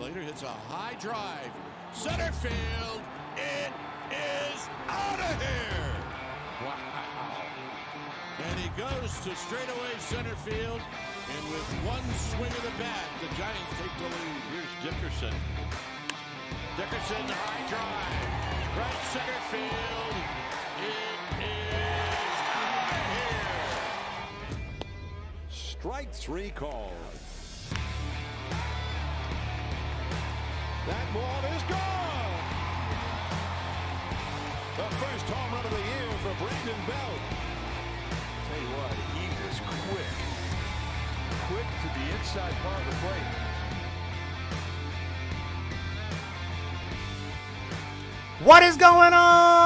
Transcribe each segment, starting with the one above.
Slater hits a high drive. Center field. It is out of here. Wow. And he goes to straightaway center field. And with one swing of the bat, the Giants take the lead. Here's Dickerson. Dickerson, high drive. Right center field. It is out of here. Strike three called. That ball is gone. The first home run of the year for Brandon Belt. Tell you what, he is quick. Quick to the inside part of the plate. What is going on?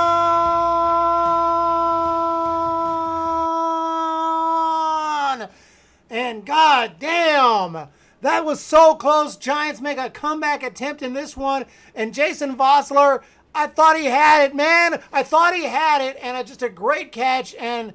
And goddamn, that was so close. Giants make a comeback attempt in this one. And Jason Vossler, I thought he had it, man. I thought he had it. And just a great catch. And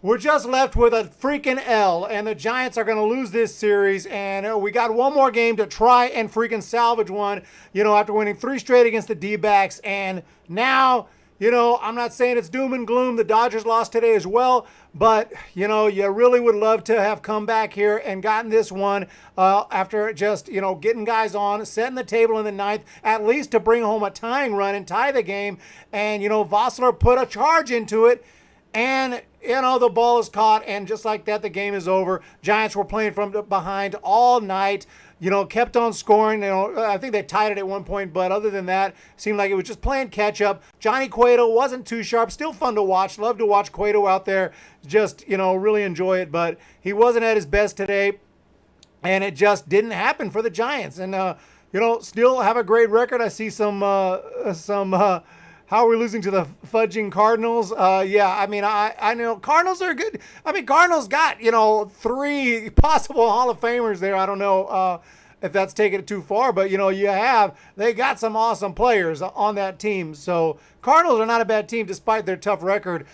we're just left with a freaking L. And the Giants are going to lose this series. And we got one more game to try and freaking salvage one, after winning 3 straight against the D-backs. And now, I'm not saying it's doom and gloom. The Dodgers lost today as well. But, you really would love to have come back here and gotten this one after just, getting guys on, setting the table in the ninth, at least to bring home a tying run and tie the game. And, Vossler put a charge into it. And, the ball is caught. And just like that, the game is over. Giants were playing from behind all night. Kept on scoring. I think they tied it at one point, but other than that, seemed like it was just playing catch up. Johnny Cueto wasn't too sharp. Still fun to watch. Love to watch Cueto out there. Just, really enjoy it, but he wasn't at his best today, and it just didn't happen for the Giants. And, still have a great record. I see some how are we losing to the fudging Cardinals? I know Cardinals are good. Cardinals got, 3 possible Hall of Famers there. I don't know if that's taking it too far, but, they got some awesome players on that team. So Cardinals are not a bad team despite their tough record.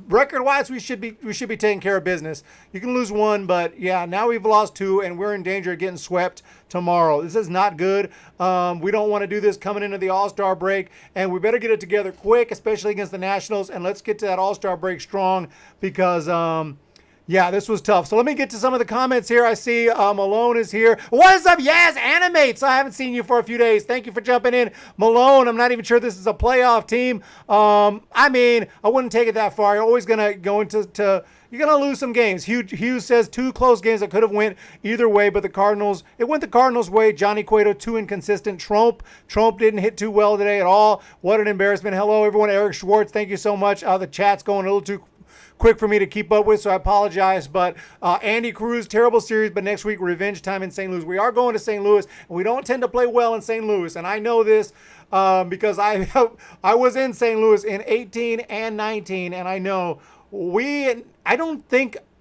Record-wise, we should be taking care of business. You can lose 1, but, now we've lost 2, and we're in danger of getting swept tomorrow. This is not good. We don't want to do this coming into the All-Star break, and we better get it together quick, especially against the Nationals, and let's get to that All-Star break strong because, this was tough. So let me get to some of the comments here. I see Malone is here. What is up? Yes, Animates. I haven't seen you for a few days. Thank you for jumping in. Malone, I'm not even sure this is a playoff team. I wouldn't take it that far. You're always going to go into you're going to lose some games. Hughes says 2 close games that could have went either way, but it went the Cardinals' way. Johnny Cueto, too inconsistent. Trump didn't hit too well today at all. What an embarrassment. Hello, everyone. Eric Schwartz, thank you so much. The chat's going a little too quick for me to keep up with, so I apologize. But Andy Cruz, terrible series, but next week, revenge time in St. Louis. We are going to St. Louis, and we don't tend to play well in St. Louis, and I know this because I was in St. Louis in 18 and 19, and I know I don't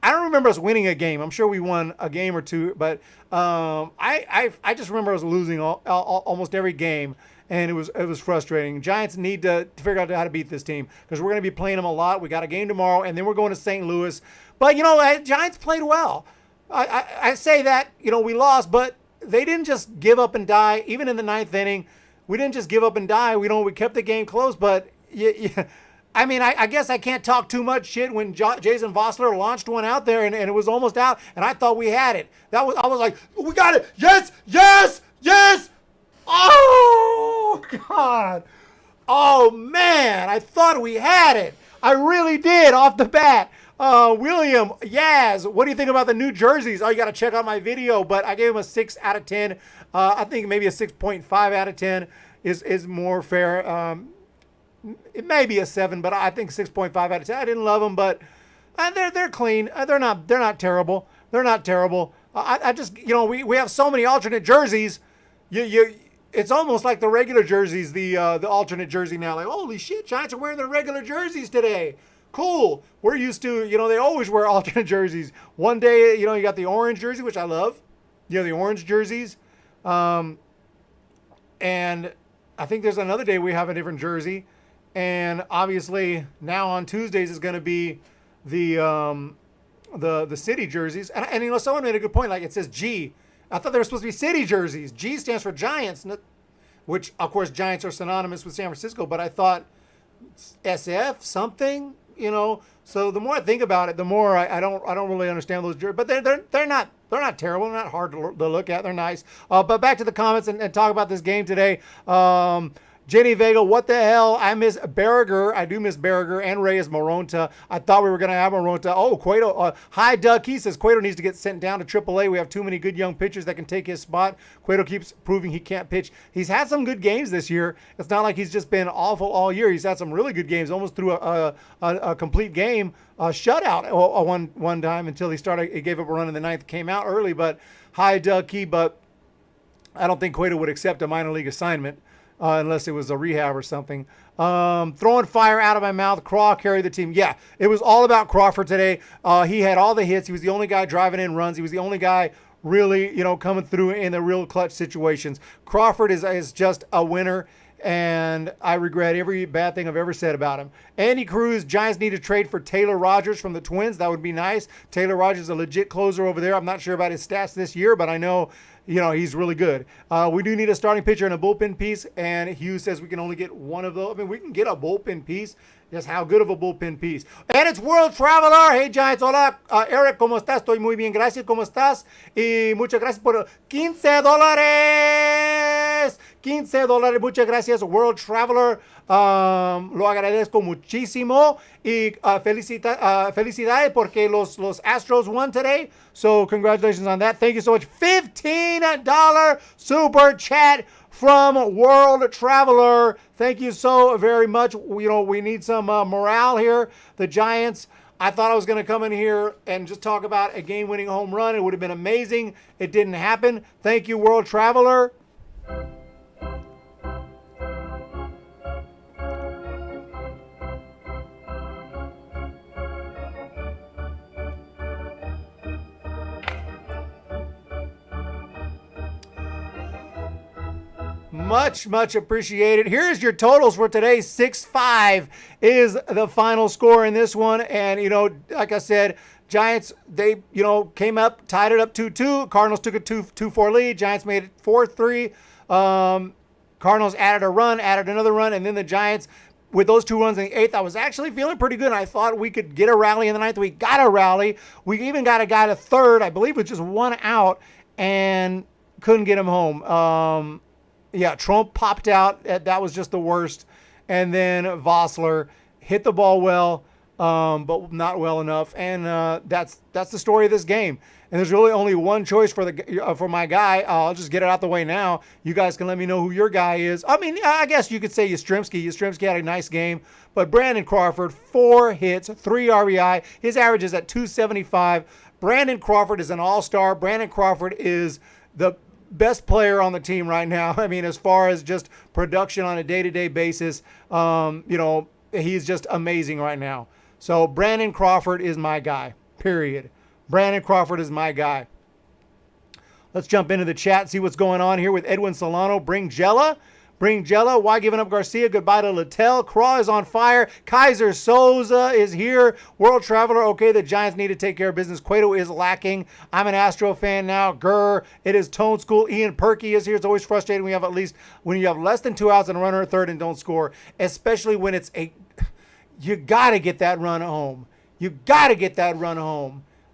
remember us winning a game. I'm sure we won a game or 2, but I just remember us losing almost every game. And it was frustrating. Giants need to figure out how to beat this team because we're going to be playing them a lot. We got a game tomorrow, and then we're going to St. Louis. But, Giants played well. I say that, we lost, but they didn't just give up and die. Even in the 9th inning, we didn't just give up and die. We kept the game close, but I guess I can't talk too much shit when Jason Vossler launched one out there and it was almost out, and I thought we had it. I was like, we got it. Yes, yes, yes. Oh, God. Oh, man. I thought we had it. I really did off the bat. William, Yaz, what do you think about the new jerseys? Oh, you got to check out my video, but I gave him a 6 out of 10. I think maybe a 6.5 out of 10 is more fair. It may be a 7, but I think 6.5 out of 10. I didn't love them, but they're clean. They're not terrible. They're not terrible. I just, we have so many alternate jerseys. It's almost like the regular jerseys, the alternate jersey now. Like, holy shit, Giants are wearing their regular jerseys today. Cool. We're used to, they always wear alternate jerseys. One day, you got the orange jersey, which I love. The orange jerseys. And I think there's another day we have a different jersey. And obviously now on Tuesdays is going to be the city jerseys. And someone made a good point. Like, it says G I thought they were supposed to be city jerseys. G stands for Giants, which, of course, Giants are synonymous with San Francisco, but I thought SF something, So the more I think about it, the more I don't really understand those jerseys. But they're not terrible. They're not hard to look at. They're nice. But back to the comments and talk about this game today. Jenny Vega, what the hell? I miss Berger. I do miss Berger and Reyes Moronta. I thought we were going to have Moronta. Oh, Cueto. Hi, Doug. He says Cueto needs to get sent down to AAA. We have too many good young pitchers that can take his spot. Cueto keeps proving he can't pitch. He's had some good games this year. It's not like he's just been awful all year. He's had some really good games, almost through a complete game, shutout one time until he gave up a run in the ninth, came out early. But hi, Doug Key. But I don't think Cueto would accept a minor league assignment. Unless it was a rehab or something. Throwing fire out of my mouth. Craw carried the team. Yeah, it was all about Crawford today. He had all the hits. He was the only guy driving in runs. He was the only guy really, coming through in the real clutch situations. Crawford is just a winner, and I regret every bad thing I've ever said about him. Andy Cruz, Giants need to trade for Taylor Rogers from the Twins. That would be nice. Taylor Rogers is a legit closer over there. I'm not sure about his stats this year, but I know he's really good. We do need a starting pitcher and a bullpen piece, and Hughes says we can only get one of those. I mean, we can get a bullpen piece. Just how good of a bullpen piece. And it's World Traveler. Hey, Giants. Hola, Eric. ¿Cómo estás? Estoy muy bien. Gracias. ¿Cómo estás? Y muchas gracias por $15. $15. Muchas gracias, World Traveler. Lo agradezco muchísimo. Y felicidades porque los Astros won today. So congratulations on that. Thank you so much. $15 super chat from World Traveler. Thank you so very much. We need some morale here. The Giants, I thought I was going to come in here and just talk about a game-winning home run. It would have been amazing. It didn't happen. Thank you, World Traveler. Much appreciated. Here's your totals for today. 6-5 is the final score in this one. And, like I said, Giants, they, came up, tied it up 2-2. Cardinals took a 2-4 lead. Giants made it 4-3. Cardinals added a run, added another run. And then the Giants, with those 2 runs in the eighth, I was actually feeling pretty good. I thought we could get a rally in the ninth. We got a rally. We even got a guy to third, I believe, with just 1 out, and couldn't get him home. Yeah, Trump popped out. That was just the worst. And then Vossler hit the ball well, but not well enough. And that's the story of this game. And there's really only one choice for my guy. I'll just get it out the way now. You guys can let me know who your guy is. I mean, I guess you could say Yastrzemski. Yastrzemski had a nice game. But Brandon Crawford, 4 hits, 3 RBI. His average is at 275. Brandon Crawford is an all-star. Brandon Crawford is the best player on the team right now. I mean, as far as just production on a day-to-day basis, he's just amazing right now. So Brandon Crawford is my guy, period. Brandon Crawford is my guy. Let's jump into the chat, see what's going on here with Edwin Solano. Bring Jella. Why giving up Garcia? Goodbye to Littell. Craw is on fire. Kaiser Souza is here. World Traveler. Okay, the Giants need to take care of business. Cueto is lacking. I'm an Astro fan now. Grr. It is Tone School. Ian Perky is here. It's always frustrating when you have less than 2 outs and a runner at third and don't score, especially when you got to get that run home.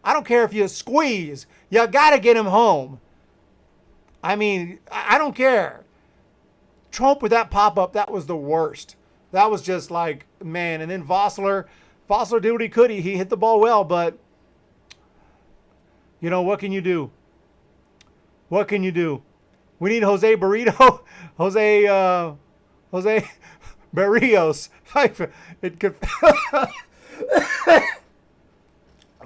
I don't care if you squeeze. You got to get him home. I mean, I don't care. Trump with that pop-up, that was the worst. That was just like, man. And then Vossler did what he could. He hit the ball well, but, what can you do? We need Jose Burrito. Jose Barrios.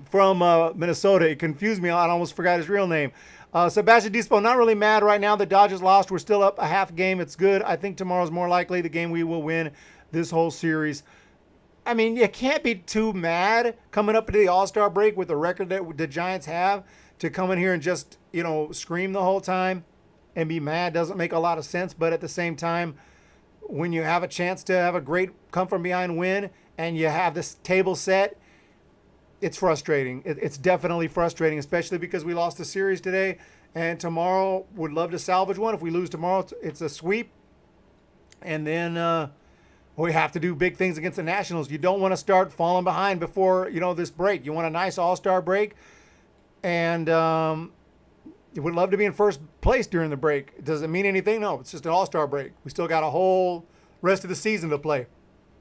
From Minnesota. It confused me. I almost forgot his real name. Sebastian Dispo, not really mad right now. The Dodgers lost. We're still up a half game. It's good. I think tomorrow's more likely the game we will win this whole series. I mean, you can't be too mad coming up into the All-Star break with the record that the Giants have to come in here and just, scream the whole time and be mad. Doesn't make a lot of sense. But at the same time, when you have a chance to have a great come-from-behind win and you have this table set, it's frustrating. It's definitely frustrating, especially because we lost the series today. And tomorrow, would love to salvage one. If we lose tomorrow, it's a sweep. And then we have to do big things against the Nationals. You don't want to start falling behind before, this break. You want a nice all-star break. And you would love to be in first place during the break. Does it mean anything? No, it's just an all-star break. We still got a whole rest of the season to play.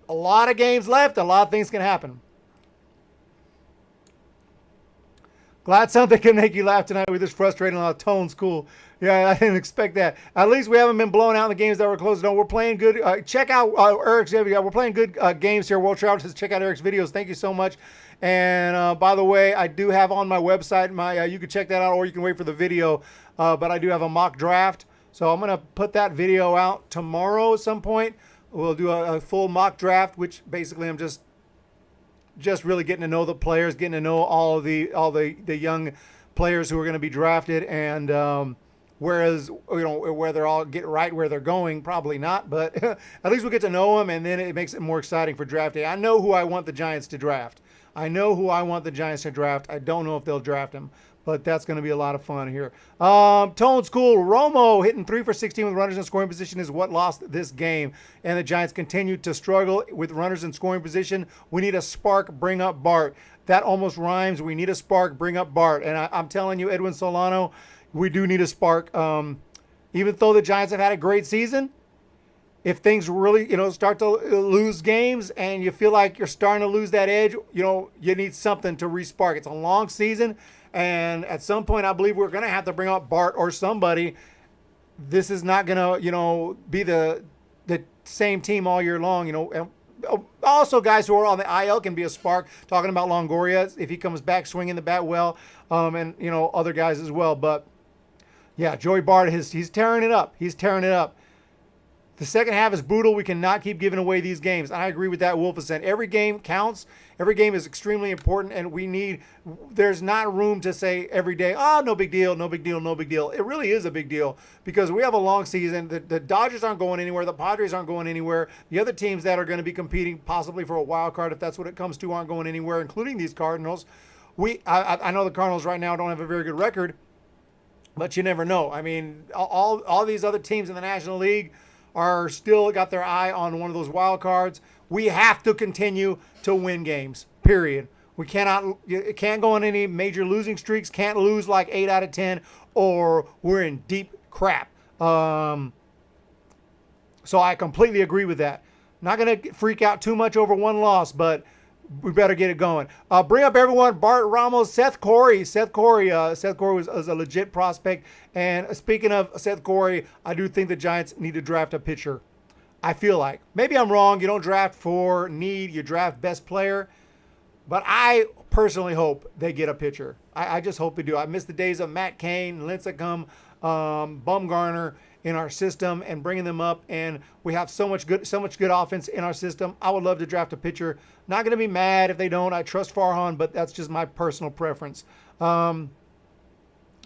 A lot of games left. A lot of things can happen. Glad something can make you laugh tonight with this frustrating tone's cool. Yeah, I didn't expect that. At least we haven't been blown out in the games that were close. No, we're playing good. Check out Eric's video. We're playing good games here. World Travel says check out Eric's videos. Thank you so much. And by the way, I do have on my website, you can check that out or you can wait for the video. But I do have a mock draft. So I'm going to put that video out tomorrow at some point. We'll do a full mock draft, which basically I'm just really getting to know the players, getting to know all the young players who are going to be drafted, and whereas where they're all get right where they're going, probably not, but at least we'll get to know them, and then it makes it more exciting for draft day. I know who I want the Giants to draft. I don't know if they'll draft him, but that's going to be a lot of fun here. Tone's cool. Romo hitting 3 for 16 with runners in scoring position is what lost this game. And the Giants continued to struggle with runners in scoring position. We need a spark, bring up Bart. That almost rhymes. We need a spark, bring up Bart. And I'm telling you, Edwin Solano, we do need a spark. Even though the Giants have had a great season, if things really, start to lose games and you feel like you're starting to lose that edge, you need something to re-spark. It's a long season. And at some point, I believe we're going to have to bring up Bart or somebody. This is not going to, be the same team all year long. And also, guys who are on the IL can be a spark. Talking about Longoria, if he comes back swinging the bat well, and other guys as well. But yeah, Joey Bart, he's tearing it up. The second half is brutal. We cannot keep giving away these games. I agree with that, Wolfison. Every game counts. Every game is extremely important, and there's not room to say every day, no big deal, no big deal, no big deal. It really is a big deal because we have a long season. The Dodgers aren't going anywhere. The Padres aren't going anywhere. The other teams that are going to be competing possibly for a wild card, if that's what it comes to, aren't going anywhere, including these Cardinals. I know the Cardinals right now don't have a very good record, but you never know. I mean, all these other teams in the National League are still got their eye on one of those wild cards. We have to continue to win games, period. We can't go on any major losing streaks, can't lose like 8 out of 10, or we're in deep crap. So I completely agree with that. Not going to freak out too much over one loss, but we better get it going. Bring up everyone. Bart Ramos, Seth Corey. Seth Corey was a legit prospect. And speaking of Seth Corey, I do think the Giants need to draft a pitcher. I feel like. Maybe I'm wrong. You don't draft for need. You draft best player. But I personally hope they get a pitcher. I just hope they do. I miss the days of Matt Cain, Lincecum, Bumgarner in our system and bringing them up. And we have so much good offense in our system. I would love to draft a pitcher. Not going to be mad if they don't. I trust Farhan, but that's just my personal preference.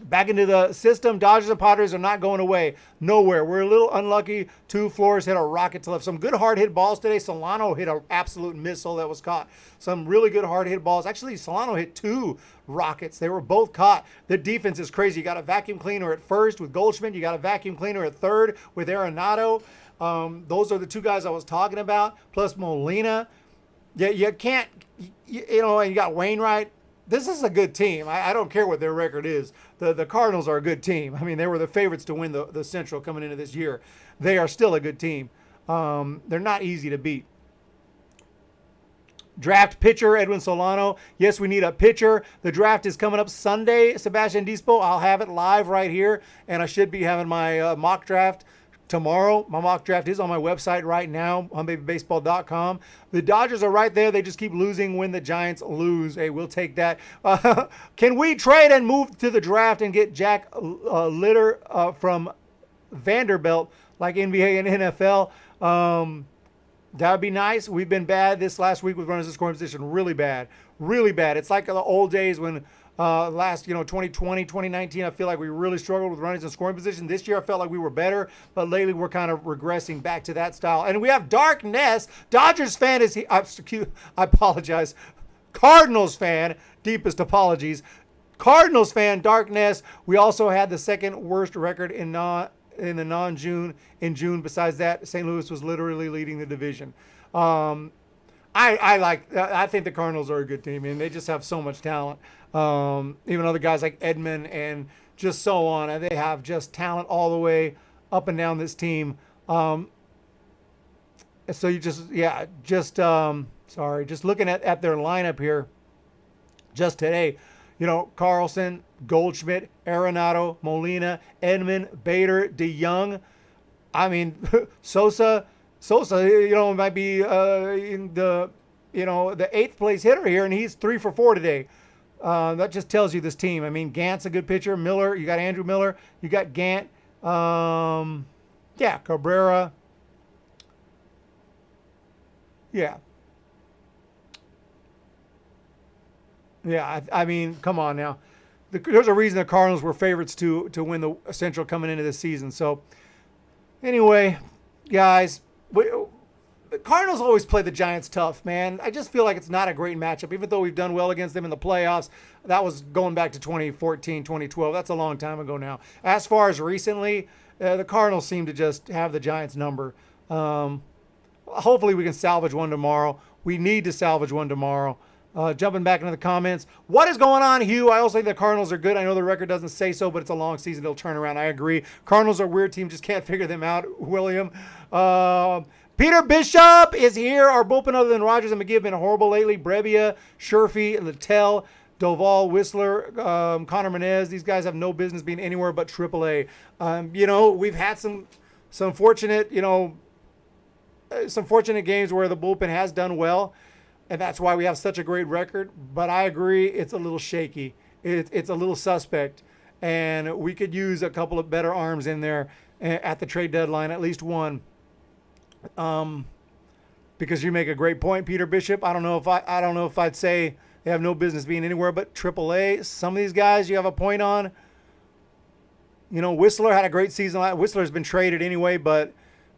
Back into the system, Dodgers and Padres are not going away. Nowhere. We're a little unlucky. 2 Flores hit a rocket to left. Some good hard hit balls today. Solano hit an absolute missile that was caught. Some really good hard hit balls. Actually, Solano hit 2 rockets. They were both caught. The defense is crazy. You got a vacuum cleaner at first with Goldschmidt. You got a vacuum cleaner at third with Arenado. Those are the 2 guys I was talking about. Plus Molina. Yeah, you can't, and you got Wainwright. This is a good team. I don't care what their record is. The Cardinals are a good team. I mean, they were the favorites to win the Central coming into this year. They are still a good team. They're not easy to beat. Draft pitcher, Edwin Solano. Yes, we need a pitcher. The draft is coming up Sunday, Sebastian Dispo. I'll have it live right here, and I should be having my mock draft tomorrow. My mock draft is on my website right now, humbabybaseball.com. The Dodgers are right there. They just keep losing when the Giants lose. Hey, we'll take that. Can we trade and move to the draft and get Jack Litter from Vanderbilt like NBA and NFL? That would be nice. We've been bad this last week with runners in scoring position. Really bad. Really bad. It's like the old days when last, 2020, 2019, I feel like we really struggled with runners in scoring position. This year, I felt like we were better, but lately we're kind of regressing back to that style. And we have Dark Ness, Dodgers fan I apologize, Cardinals fan, deepest apologies. Cardinals fan, Darkness. We also had the second worst record in the non-June in June. Besides that, St. Louis was literally leading the division. I think the Cardinals are a good team, and they just have so much talent. Even other guys like Edman and just so on, and they have just talent all the way up and down this team. So you just looking at their lineup here just today, Carlson, Goldschmidt, Arenado, Molina, Edman, Bader, DeYoung. I mean, Sosa, might be in the 8th place hitter here, and he's 3 for 4 today. That just tells you this team. I mean, Gant's a good pitcher. Miller, you got Andrew Miller, you got Gant. Cabrera. Yeah. Yeah, I mean, come on now. There's a reason the Cardinals were favorites to win the Central coming into this season. So, anyway, guys, the Cardinals always play the Giants tough, man. I just feel like it's not a great matchup, even though we've done well against them in the playoffs. That was going back to 2014, 2012. That's a long time ago now. As far as recently, the Cardinals seem to just have the Giants number. Hopefully we can salvage one tomorrow. We need to salvage one tomorrow. Jumping back into the comments. What is going on, Hugh? I also think the Cardinals are good. I know the record doesn't say so, but it's a long season. They'll turn around. I agree. Cardinals are a weird team. Just can't figure them out, William. Peter Bishop is here. Our bullpen other than Rogers and McGee have been horrible lately. Brebbia, Sherfy, Littell, Doval, Whistler, Connor Menez. These guys have no business being anywhere but AAA. We've had some fortunate, some fortunate games where the bullpen has done well, and that's why we have such a great record. But I agree, it's a little shaky. It's a little suspect, and we could use a couple of better arms in there at the trade deadline, at least one. Because you make a great point, Peter Bishop. I don't know if I'd say they have no business being anywhere but AAA. Some of these guys you have a point on. Whistler had a great season. Whistler's been traded anyway, but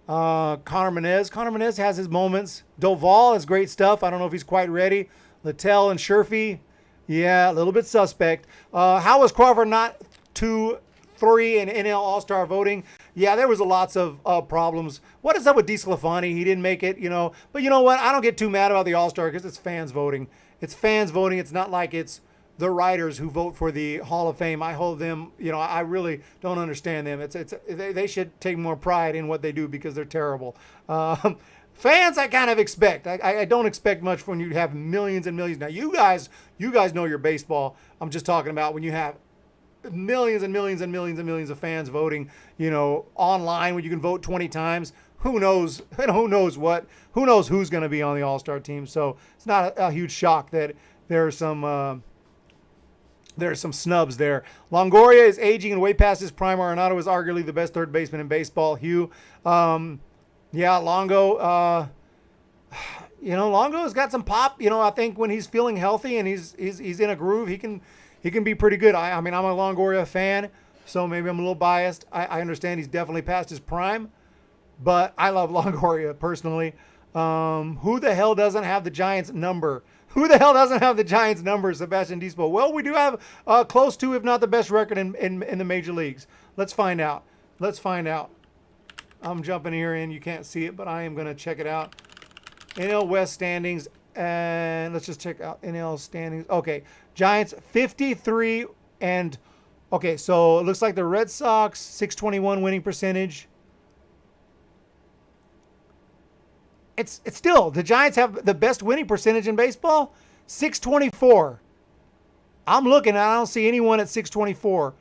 Connor Menez has his moments. Doval has great stuff. I don't know if he's quite ready. Littell and Sherfy, yeah, a little bit suspect. How was Crawford not 2-3 in NL All-Star voting? Yeah, there was lots of problems. What is up with DeSclafani? He didn't make it, But you know what? I don't get too mad about the All-Star because it's fans voting. It's fans voting. It's not like it's the writers who vote for the Hall of Fame. I hold them, I really don't understand them. They should take more pride in what they do because they're terrible. Fans, I kind of expect. I don't expect much when you have millions and millions. Now, you guys know your baseball. I'm just talking about when you have millions and millions and millions and millions of fans voting, online when you can vote 20 times. Who knows? Who knows who's going to be on the All-Star team? So it's not a huge shock that there's some snubs there. Longoria is aging and way past his prime. Arenado is arguably the best third baseman in baseball. Hugh, Longo. Longo's got some pop. I think when he's feeling healthy and he's in a groove, he can be pretty good. I mean, I'm a Longoria fan, so maybe I'm a little biased. I understand he's definitely past his prime, but I love Longoria personally. Who the hell doesn't have the Giants number? Who the hell doesn't have the Giants number, Sebastian Dispo? Well, we do have close to, if not the best record in the major leagues. Let's find out. I'm jumping here in. You can't see it, but I am going to check it out. NL West standings, and let's just check out NL standings. Okay, Giants 53 and okay, so it looks like the Red Sox 621 winning percentage. It's still, the Giants have the best winning percentage in baseball, 624. I'm looking, I don't see anyone at 624.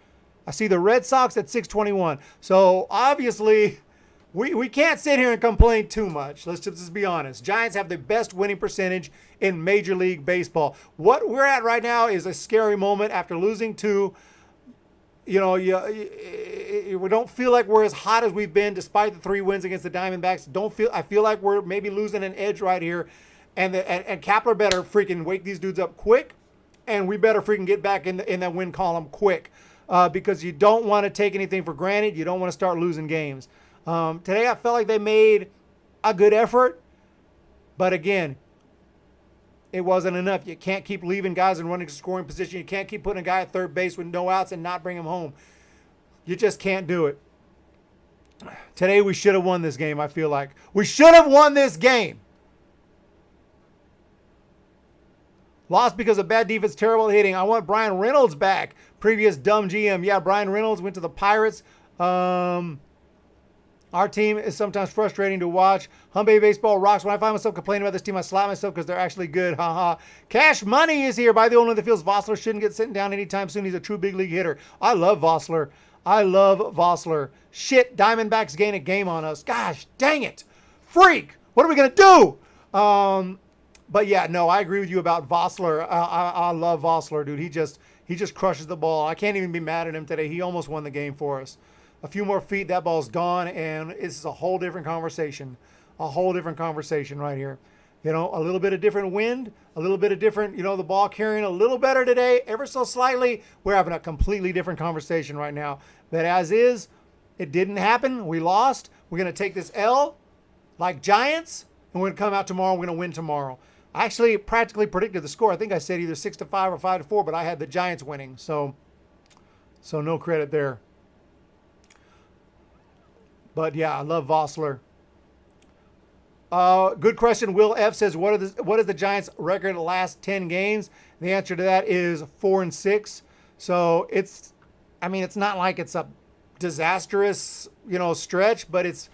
I see the Red Sox at 621. So obviously, we can't sit here and complain too much. Let's just be honest. Giants have the best winning percentage in Major League Baseball. What we're at right now is a scary moment after losing to, we don't feel like we're as hot as we've been despite the 3 wins against the Diamondbacks. I feel like we're maybe losing an edge right here, and Kapler better freaking wake these dudes up quick, and we better freaking get back in that win column quick, because you don't want to take anything for granted. You don't want to start losing games. Today I felt like they made a good effort, but again, It wasn't enough. You can't keep leaving guys in running scoring position. You can't keep putting a guy at third base with no outs and not bring him home. You just can't do it. Today we should have won this game, I feel like. We should have won this game. Lost because of bad defense, terrible hitting. I want Brian Reynolds back. Previous dumb GM. Yeah, Brian Reynolds went to the Pirates. Our team is sometimes frustrating to watch. Humm Baseball rocks. When I find myself complaining about this team, I slap myself because they're actually good. Haha. Cash Money is here. By the owner of the fields, Vossler shouldn't get sitting down anytime soon. He's a true big league hitter. I love Vossler. Shit, Diamondbacks gain a game on us. Gosh, dang it. Freak. What are we going to do? But yeah, no, I agree with you about Vossler. I love Vossler, dude. He just crushes the ball. I can't even be mad at him today. He almost won the game for us. A few more feet, that ball's gone, and this is a whole different conversation. A whole different conversation right here. You know, a little bit of different wind, a little bit of different, you know, the ball carrying a little better today, ever so slightly. We're having a completely different conversation right now. But as is, it didn't happen. We lost. We're going to take this L like Giants, and we're going to come out tomorrow. We're going to win tomorrow. I actually practically predicted the score. I think I said either 6-5 or 5-4, but I had the Giants winning. So no credit there. But yeah, I love Vossler. Good question. Will F says, what is the Giants' record in the last 10 games? The answer to that is 4-6. So it's not like it's a disastrous, stretch, but it's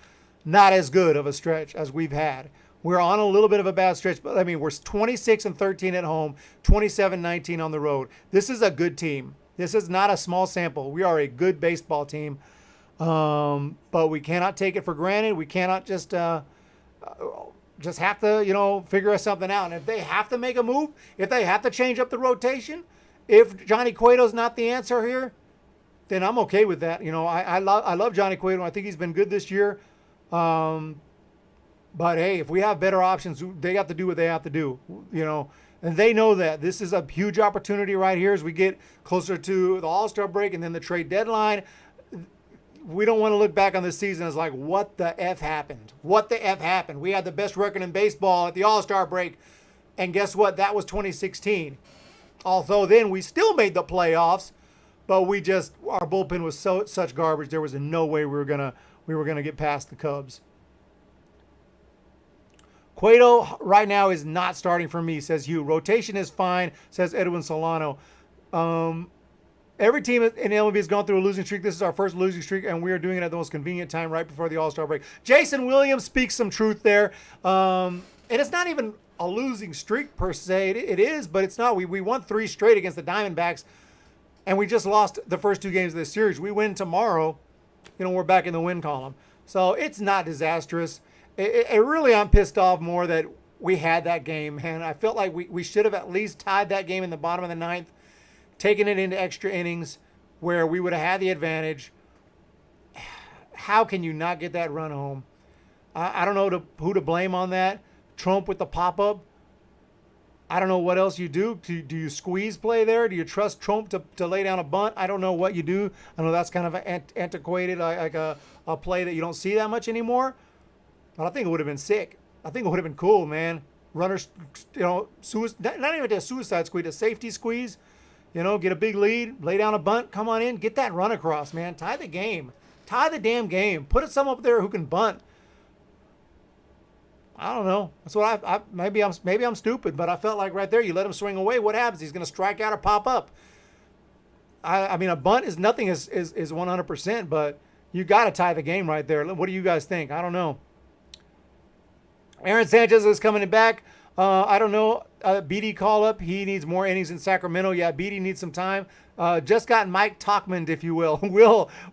not as good of a stretch as we've had. We're on a little bit of a bad stretch, but we're 26-13 at home, 27-19 on the road. This is a good team. This is not a small sample. We are a good baseball team. But we cannot take it for granted. We cannot just have to, figure something out. And if they have to make a move, if they have to change up the rotation, if Johnny Cueto's not the answer here, then I'm okay with that. I love Johnny Cueto. I think he's been good this year. But hey, if we have better options, they have to do what they have to do, and they know that. This is a huge opportunity right here as we get closer to the All-Star break and then the trade deadline. We don't want to look back on this season as like, what the F happened? What the F happened? We had the best record in baseball at the All-Star break. And guess what? That was 2016. Although then we still made the playoffs, but our bullpen was such garbage. There was no way we were gonna get past the Cubs. Cueto right now is not starting for me, says Hugh. Rotation is fine, says Edwin Solano. Every team in MLB has gone through a losing streak. This is our first losing streak, and we are doing it at the most convenient time right before the All-Star break. Jason Williams speaks some truth there. And it's not even a losing streak per se. It is, but it's not. We won 3 straight against the Diamondbacks, and we just lost the first 2 games of this series. We win tomorrow, we're back in the win column. So it's not disastrous. Really, I'm pissed off more that we had that game, man. I felt like we should have at least tied that game in the bottom of the 9th. Taking it into extra innings where we would have had the advantage. How can you not get that run home? I don't know who to blame on that. Trump with the pop-up. I don't know what else you do. Do you squeeze play there? Do you trust Trump to lay down a bunt? I don't know what you do. I know that's kind of antiquated, like a play that you don't see that much anymore. But I think it would have been sick. I think it would have been cool, man. Runners, not even a suicide squeeze, a safety squeeze. Get a big lead, lay down a bunt, come on in, get that run across, man. Tie the game. Tie the damn game. Put some up there who can bunt. I don't know. That's what maybe I'm stupid, but I felt like right there, you let him swing away. What happens? He's going to strike out or pop up. I mean, a bunt is nothing is 100%, but you got to tie the game right there. What do you guys think? I don't know. Aaron Sanchez is coming back. I don't know. BD call up. He needs more innings in Sacramento. Yeah, BD needs some time. Just got Mike Talkman, if you will.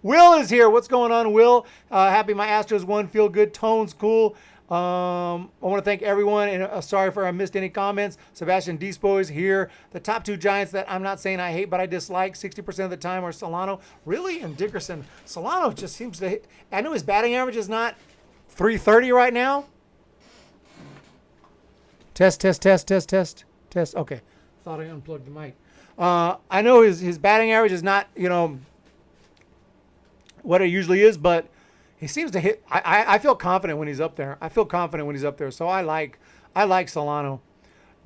Will is here. What's going on, Will? Happy my Astros won. Feel good. Tone's cool. I want to thank everyone, and sorry if I missed any comments. Sebastian Dispo is here. The top 2 Giants that I'm not saying I hate, but I dislike 60% of the time are Solano. Really? And Dickerson. Solano just seems to hit. I know his batting average is not .330 right now. Test. Okay. Thought I unplugged the mic. I know his batting average is not, what it usually is, but he seems to hit. I feel confident when he's up there. So I like Solano.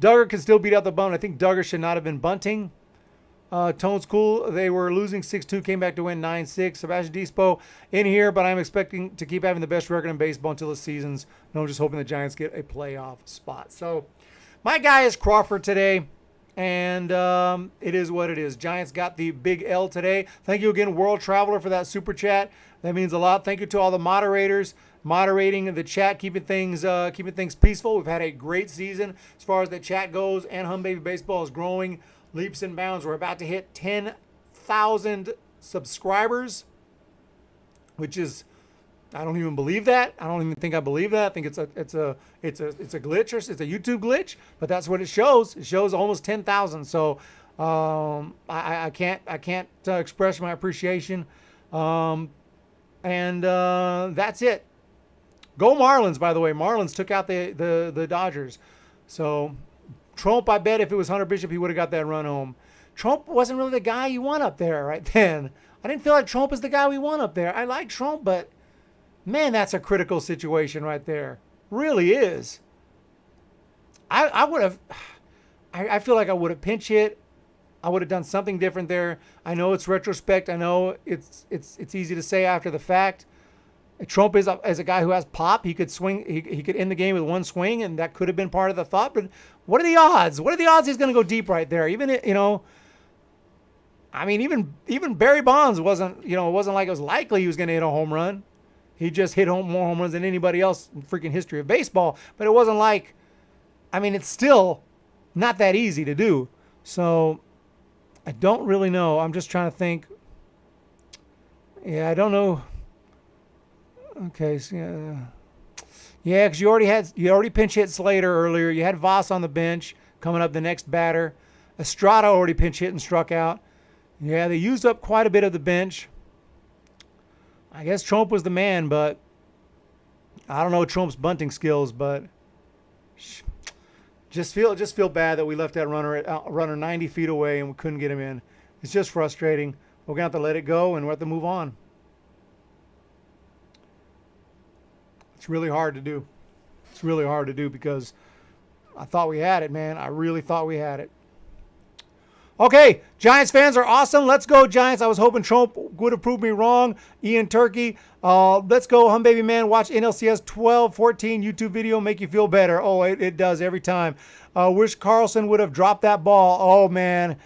Duggar can still beat out the bunt. I think Duggar should not have been bunting. Tone's cool. They were losing 6-2, came back to win 9-6. Sebastian Dispo in here, but I'm expecting to keep having the best record in baseball until the season's. No, I'm just hoping the Giants get a playoff spot. So my guy is Crawford today, and it is what it is. Giants got the big L today. Thank you again, World Traveler, for that super chat. That means a lot. Thank you to all the moderators moderating the chat, keeping things peaceful. We've had a great season as far as the chat goes, and Humm Baby Baseball is growing leaps and bounds. We're about to hit 10,000 subscribers, which is, I don't even believe that. I don't even think I believe that. I think it's a glitch, or it's a YouTube glitch, but that's what it shows. It shows almost 10,000. So I can't express my appreciation. And that's it. Go Marlins, by the way. Marlins took out the Dodgers. So Trump, I bet if it was Hunter Bishop, he would have got that run home. Trump wasn't really the guy you want up there right then. I didn't feel like Trump is the guy we want up there. I like Trump, but man, that's a critical situation right there. Really is. I would have, I feel like I would have pinch hit. I would have done something different there. I know it's retrospect. I know it's easy to say after the fact. Trump is as a guy who has pop. He could swing. He could end the game with one swing, and that could have been part of the thought. But what are the odds? What are the odds he's going to go deep right there? Even I mean, even Barry Bonds wasn't like it was likely he was going to hit a home run. He just hit more home runs than anybody else in freaking history of baseball. But it wasn't like, I mean, it's still not that easy to do. So I don't really know. I'm just trying to think. Yeah, I don't know. Okay, so yeah, because you already pinch hit Slater earlier. You had Voss on the bench coming up the next batter. Estrada already pinch hit and struck out. Yeah, they used up quite a bit of the bench. I guess Trump was the man, but I don't know Trump's bunting skills. But just feel bad that we left that runner 90 feet away and we couldn't get him in. It's just frustrating. We're gonna have to let it go and we're going to have to move on. It's really hard to do. It's really hard to do because I thought we had it, man. I really thought we had it. Okay, Giants fans are awesome. Let's go, Giants. I was hoping Trump would have proved me wrong. Ian Turkey. Let's go, Humm Baby Man. Watch NLCS 12-14 YouTube video. Make you feel better. Oh, it does every time. Wish Carlson would have dropped that ball. Oh, man.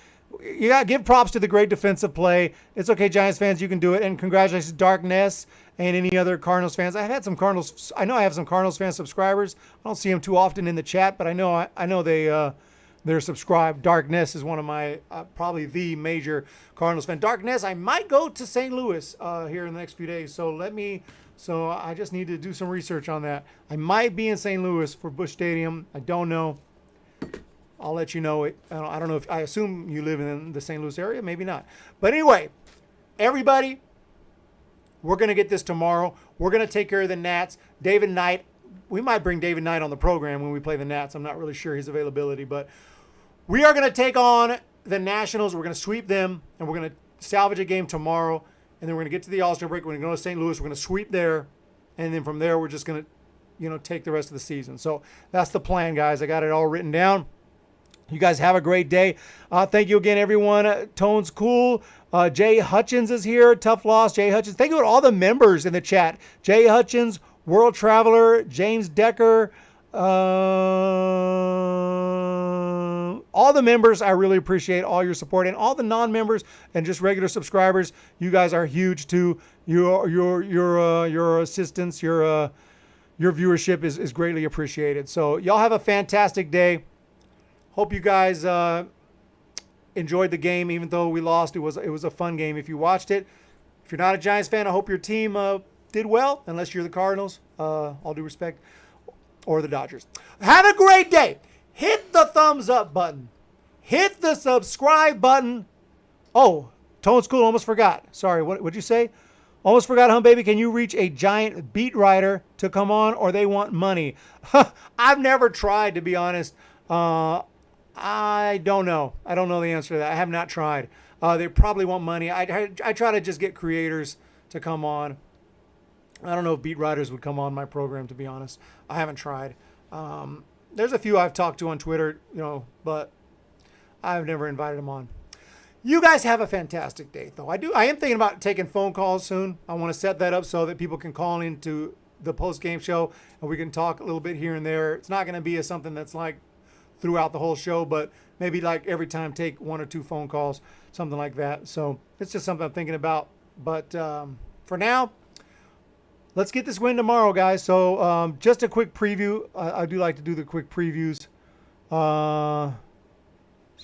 You got to give props to the great defensive play. It's okay, Giants fans. You can do it. And congratulations, Dark Ness and any other Cardinals fans. I have some Cardinals fan subscribers. I don't see them too often in the chat, but I know they're subscribed. Darkness is one of my probably the major Cardinals fan. Darkness, I might go to St. Louis here in the next few days. So I just need to do some research on that. I might be in St. Louis for Busch Stadium. I don't know. I'll let you know it. I don't know if I assume you live in the St. Louis area. Maybe not. But anyway, everybody, we're going to get this tomorrow. We're going to take care of the Nats. David Knight. We might bring David Knight on the program when we play the Nats. I'm not really sure his availability, but we are going to take on the Nationals. We're going to sweep them, and we're going to salvage a game tomorrow, and then we're going to get to the All-Star break. We're going to go to St. Louis. We're going to sweep there, and then from there we're just going to, take the rest of the season. So that's the plan, guys. I got it all written down. You guys have a great day. Thank you again, everyone. Tone's cool. Jay Hutchins is here. Tough loss, Jay Hutchins. Thank you to all the members in the chat. Jay Hutchins, World Traveler, James Decker, all the members. I really appreciate all your support, and all the non-members and just regular subscribers. You guys are huge too. Your assistance, your viewership is greatly appreciated. So y'all have a fantastic day. Hope you guys enjoyed the game, even though we lost. It was a fun game if you watched it. If you're not a Giants fan, I hope your team did well, unless you're the Cardinals, all due respect, or the Dodgers. Have a great day. Hit the thumbs up button. Hit the subscribe button. Oh, Tone School, almost forgot. Sorry, what'd you say? Almost forgot, Humm Baby. Can you reach a Giant beat writer to come on, or they want money? I've never tried, to be honest. I don't know. I don't know the answer to that. I have not tried. They probably want money. I try to just get creators to come on. I don't know if beat writers would come on my program, to be honest. I haven't tried. There's a few I've talked to on Twitter, but I've never invited them on. You guys have a fantastic day, though. I am thinking about taking phone calls soon. I want to set that up so that people can call into the post-game show and we can talk a little bit here and there. It's not going to be something that's like throughout the whole show, but maybe like every time take 1 or 2 phone calls, something like that. So it's just something I'm thinking about. But for now, let's get this win tomorrow, guys. So just a quick preview. I do like to do the quick previews. So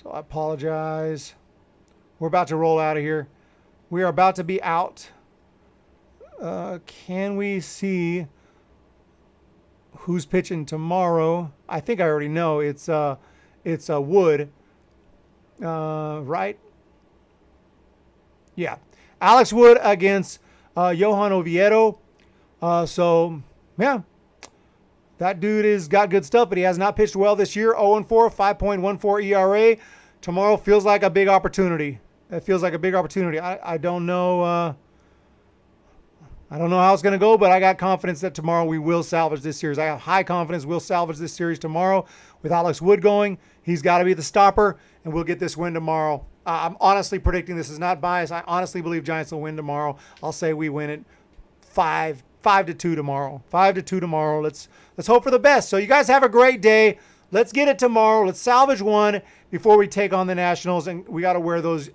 I apologize. We're about to roll out of here. We are about to be out. Can we see who's pitching tomorrow? I think I already know. It's Wood, right? Yeah, Alex Wood against Johan Oviedo. So yeah, that dude has got good stuff, but he has not pitched well this year. 0-4, 5.14 ERA. Tomorrow feels like a big opportunity. It feels like a big opportunity. I don't know. I don't know how it's going to go, but I got confidence that tomorrow we will salvage this series. I have high confidence we'll salvage this series tomorrow with Alex Wood going. He's got to be the stopper, and we'll get this win tomorrow. I'm honestly predicting, this is not biased. I honestly believe Giants will win tomorrow. I'll say we win it 5-2 tomorrow. 5-2 tomorrow. Let's hope for the best. So you guys have a great day. Let's get it tomorrow. Let's salvage one before we take on the Nationals, and we got to wear those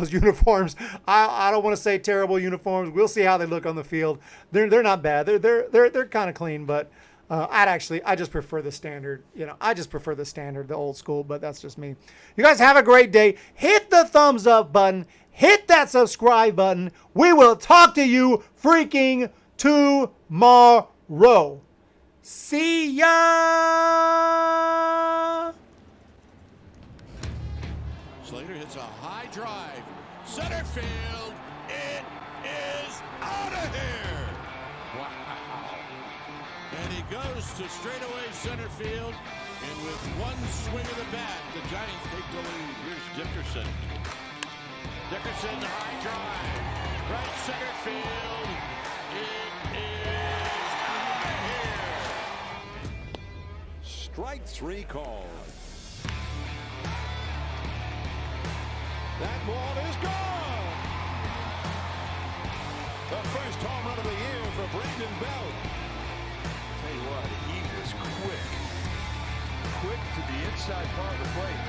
uniforms. I don't want to say terrible uniforms. We'll see how they look on the field. They're not bad. They're kind of clean, but I just prefer the standard. I just prefer the standard, the old school. But that's just me. You guys have a great day. Hit the thumbs up button. Hit that subscribe button. We will talk to you freaking tomorrow. See ya! Slater hits a high drive. Center field. It is out of here. Wow. And he goes to straightaway center field. And with one swing of the bat, the Giants take the lead. Here's Dickerson. Dickerson, high drive. Right center field. It is out of here. Strike 3 called. That ball is gone. The first home run of the year for Brandon Belt. Tell you what, he was quick to the inside part of the plate.